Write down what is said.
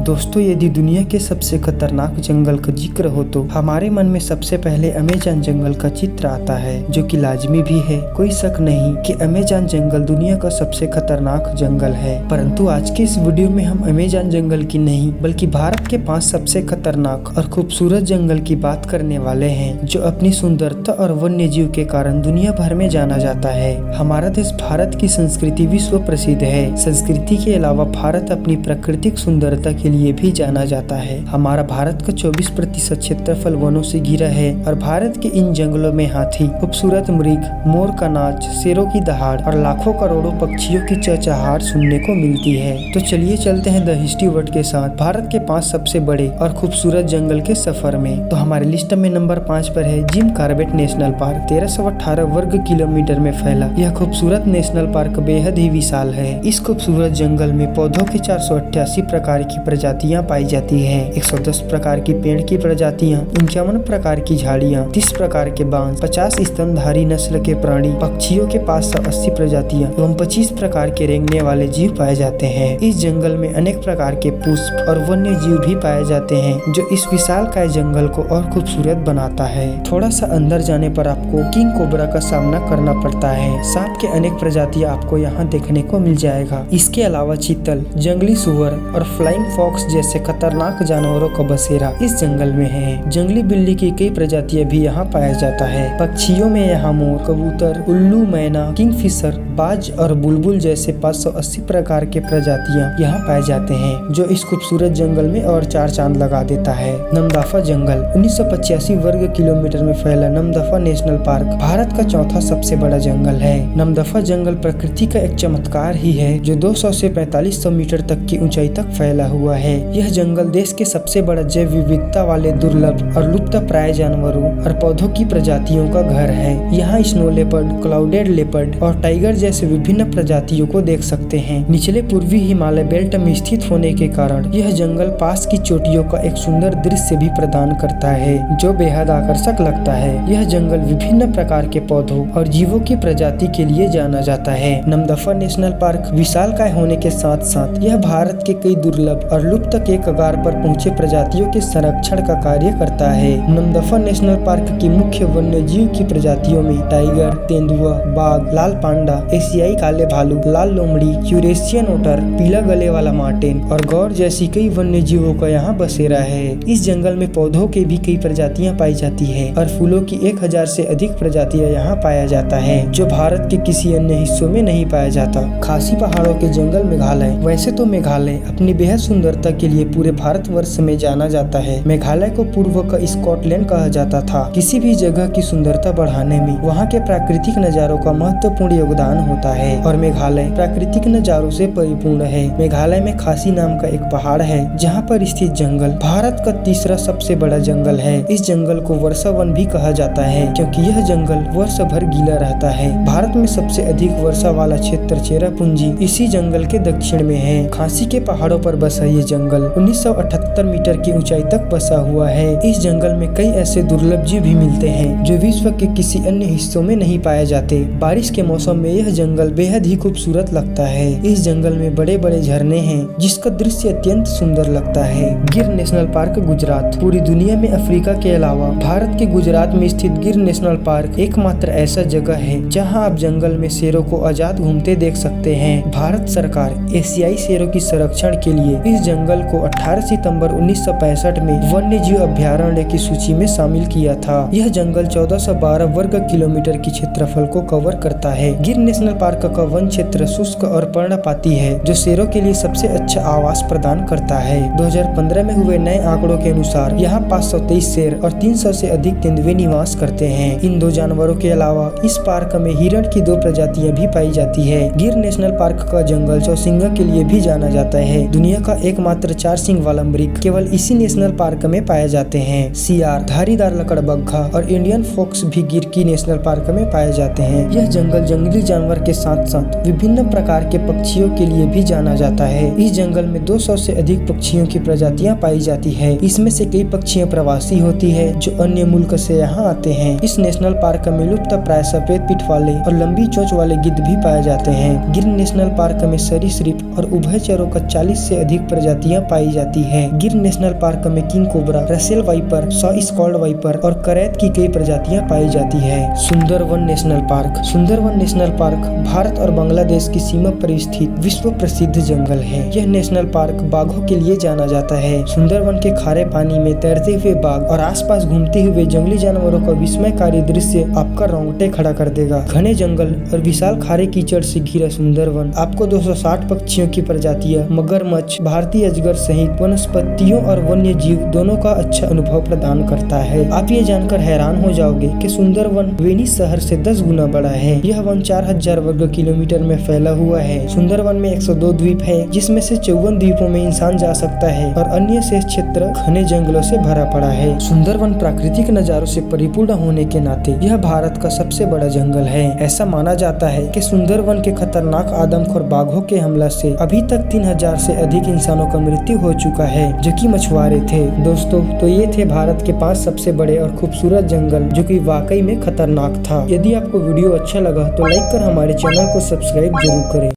दोस्तों, यदि दुनिया के सबसे खतरनाक जंगल का जिक्र हो तो हमारे मन में सबसे पहले अमेज़न जंगल का चित्र आता है, जो कि लाजमी भी है। कोई शक नहीं कि अमेज़न जंगल दुनिया का सबसे खतरनाक जंगल है। परंतु आज के इस वीडियो में हम अमेज़न जंगल की नहीं बल्कि भारत के 5 सबसे खतरनाक और खूबसूरत जंगल की बात करने वाले हैं, जो अपनी सुंदरता और वन्य जीव के कारण दुनिया भर में जाना जाता है। हमारा देश भारत की संस्कृति विश्व प्रसिद्ध है। संस्कृति के अलावा भारत अपनी प्राकृतिक सुंदरता के लिए भी जाना जाता है। हमारा भारत का 24% क्षेत्रफल वनों से घिरा है और भारत के इन जंगलों में हाथी, खूबसूरत मृग, मोर का नाच, शेरों की दहाड़ और लाखों करोड़ों पक्षियों की चहचहाट सुनने को मिलती है। तो चलिए चलते हैं द हिस्ट्री वर्ड के साथ भारत के 5 सबसे बड़े और खूबसूरत जंगल के सफर में। तो हमारे लिस्ट में नंबर 5 पर है जिम कॉर्बेट नेशनल पार्क। 1318 वर्ग किलोमीटर में फैला यह खूबसूरत नेशनल पार्क बेहद ही विशाल है। इस खूबसूरत जंगल में पौधों की 488 प्रकार की प्रजातियां पाई जाती है, 110 प्रकार की पेड़ की प्रजातियां, 51 प्रकार की झाड़ियां, 30 प्रकार के बांस, 50 स्तनधारी नस्ल के प्राणी, पक्षियों के 580 प्रजातियां एवं 25 प्रकार के रेंगने वाले जीव पाए जाते हैं। इस जंगल में अनेक प्रकार के पुष्प और वन्य जीव भी पाए जाते हैं, जो इस विशालकाय जंगल को और खूबसूरत बनाता है। थोड़ा सा अंदर जाने पर आपको किंग कोबरा का सामना करना पड़ता है। सांप के अनेक प्रजातियां आपको यहाँ देखने को मिल जाएगा। इसके अलावा चीतल, जंगली सुअर और फ्लाइंग फॉक्स जैसे खतरनाक जानवरों का बसेरा इस जंगल में है। जंगली बिल्ली की कई प्रजातियां भी यहाँ पाया जाता है। पक्षियों में यहाँ मोर, कबूतर, उल्लू, मैना, किंगफिशर, बाज और बुलबुल जैसे 580 प्रकार के प्रजातियां यहाँ पाए जाते हैं, जो इस खूबसूरत जंगल में और 4 चांद लगा देता है। नमदफा जंगल 1985 वर्ग किलोमीटर में फैला नमदफा नेशनल पार्क भारत का चौथा सबसे बड़ा जंगल है। नमदफा जंगल प्रकृति का एक चमत्कार ही है, जो 200 से 4500 मीटर तक की ऊंचाई तक फैला हुआ है। यह जंगल देश के सबसे बड़ा जैव विविधता वाले दुर्लभ और लुप्त प्राय जानवरों और पौधों की प्रजातियों का घर है। यहाँ स्नो लेपर्ड, क्लाउडेड लेपर्ड और टाइगर जैसे विभिन्न प्रजातियों को देख सकते हैं। निचले पूर्वी हिमालय बेल्ट में स्थित होने के कारण यह जंगल पास की चोटियों का एक सुंदर दृश्य भी प्रदान करता है, जो बेहद आकर्षक लगता है। यह जंगल विभिन्न प्रकार के पौधों और जीवों की प्रजाति के लिए जाना जाता है। नमदफा नेशनल पार्क विशालकाय होने के साथ साथ यह भारत के कई दुर्लभ और लुप्त के कगार पर पहुंचे प्रजातियों के संरक्षण का कार्य करता है। नमदफा नेशनल पार्क की मुख्य वन्य जीव की प्रजातियों में टाइगर, तेंदुआ, बाघ, लाल पांडा, एशियाई काले भालू, लाल लोमड़ी, यूरेशियन ओटर, पीला गले वाला मार्टेन और गौर जैसी कई वन्य जीवों का यहाँ बसेरा है। इस जंगल में पौधों की भी कई प्रजातियां पाई जाती है और फूलों की 1000 से अधिक प्रजातियां यहाँ पाया जाता है, जो भारत के किसी अन्य हिस्सों में नहीं पाया जाता। खासी पहाड़ों के जंगल मेघालय। वैसे तो मेघालय अपनी बेहद सुंदरता के लिए पूरे भारतवर्ष में जाना जाता है। मेघालय को पूर्व का स्कॉटलैंड कहा जाता था। किसी भी जगह की सुंदरता बढ़ाने में वहाँ के प्राकृतिक नजारों का महत्वपूर्ण योगदान होता है और मेघालय प्राकृतिक नजारों से परिपूर्ण है। मेघालय में खासी नाम का एक पहाड़ है, जहाँ पर स्थित जंगल भारत का तीसरा सबसे बड़ा जंगल है। इस जंगल को वर्षा वन भी कहा जाता है, क्योंकि यह जंगल वर्ष भर गीला रहता है। भारत में सबसे अधिक वर्षा वाला क्षेत्र चेरापूंजी इसी जंगल के दक्षिण में है। खासी के पहाड़ों पर बसा ये जंगल 1978 मीटर की ऊंचाई तक बसा हुआ है। इस जंगल में कई ऐसे दुर्लभ जीव भी मिलते हैं, जो विश्व के किसी अन्य हिस्सों में नहीं पाए जाते। बारिश के मौसम में यह जंगल बेहद ही खूबसूरत लगता है। इस जंगल में बड़े बड़े झरने हैं, जिसका दृश्य अत्यंत सुंदर लगता है। Gir national park Gujarat. पूरी दुनिया में अफ्रीका के अलावा भारत के गुजरात में स्थित गिर नेशनल पार्क एकमात्र ऐसा जगह है जहां आप जंगल में शेरों को आजाद घूमते देख सकते हैं। भारत सरकार एशियाई शेरों की संरक्षण के लिए इस जंगल को 18 सितंबर 1965 में वन्य जीव अभ्यारण्य की सूची में शामिल किया था। यह जंगल 1412 वर्ग किलोमीटर की क्षेत्रफल को कवर करता है। गिर नेशनल पार्क का वन क्षेत्र शुष्क और पर्णपाती है, जो शेरों के लिए सबसे अच्छा आवास प्रदान करता है। 2015 में हुए नए आंकड़ों के अनुसार यहाँ 523 शेर और 300 से अधिक तेंदुए निवास करते हैं। इन 2 जानवरों के अलावा इस पार्क में हिरण की 2 प्रजातियां भी पाई जाती है। गिर नेशनल पार्क का जंगल चौसिंगा के लिए भी जाना जाता है। दुनिया का एकमात्र 4 सींग वाला मृग केवल इसी नेशनल पार्क में पाए जाते हैं। सियार, धारीदार लकड़बग्घा और इंडियन फॉक्स भी गिर की नेशनल पार्क में पाए जाते हैं। यह जंगल जंगली जानवर के साथ साथ विभिन्न प्रकार के पक्षियों के लिए भी जाना जाता है। इस जंगल में 200 से अधिक पक्षियों की प्रजातियां पाई जाती है। इसमें से कई पक्षियां प्रवासी होती है, जो अन्य मुल्क से यहाँ आते हैं। इस नेशनल पार्क में लुप्त प्राय सफेद पीठ वाले और लंबी चोंच वाले गिद्ध भी पाए जाते हैं। गिर नेशनल पार्क में सरीसृप और उभयचरों का 40 से अधिक प्रजाति प्रजातियां पाई जाती है। गिर नेशनल पार्क में king cobra, Russell viper, scaled viper और करैत की कई प्रजातियां पाई जाती है। Sundarban national park. Sundarban national park Bharat और बांग्लादेश की सीमा पर स्थित विश्व प्रसिद्ध जंगल है। यह नेशनल पार्क बाघों के लिए जाना जाता है। सुंदरवन के खारे पानी में तैरते हुए बाघ और आसपास घूमते हुए जंगली जानवरों का विस्मयकारी दृश्य आपका रोंगटे खड़ा कर देगा। घने जंगल और विशाल खारे कीचड़ से घिरा सुंदरवन आपको 260 पक्षियों की प्रजातियां, मगरमच्छ, भारतीय अजगर सहित वनस्पतियों और वन्य जीव दोनों का अच्छा अनुभव प्रदान करता है। आप ये जानकर हैरान हो जाओगे कि सुंदरवन वेनिस शहर से 10 गुना बड़ा है। यह वन 4000 वर्ग किलोमीटर में फैला हुआ है। सुंदरवन में 102 द्वीप है, जिसमें से 54 द्वीपों में इंसान जा सकता है और अन्य शेष क्षेत्र घने जंगलों से भरा पड़ा है। सुंदरवन प्राकृतिक नजारों से परिपूर्ण होने के नाते यह भारत का सबसे बड़ा जंगल है। ऐसा माना जाता है कि सुंदरवन के खतरनाक आदमखोर बाघों के हमला से अभी तक 3000 से अधिक इंसानों का मृत्यु हो चुका है, जो कि मछुआरे थे। दोस्तों, तो ये थे भारत के 5 सबसे बड़े और खूबसूरत जंगल, जो कि वाकई में खतरनाक था। यदि आपको वीडियो अच्छा लगा तो लाइक कर हमारे चैनल को सब्सक्राइब जरूर करें।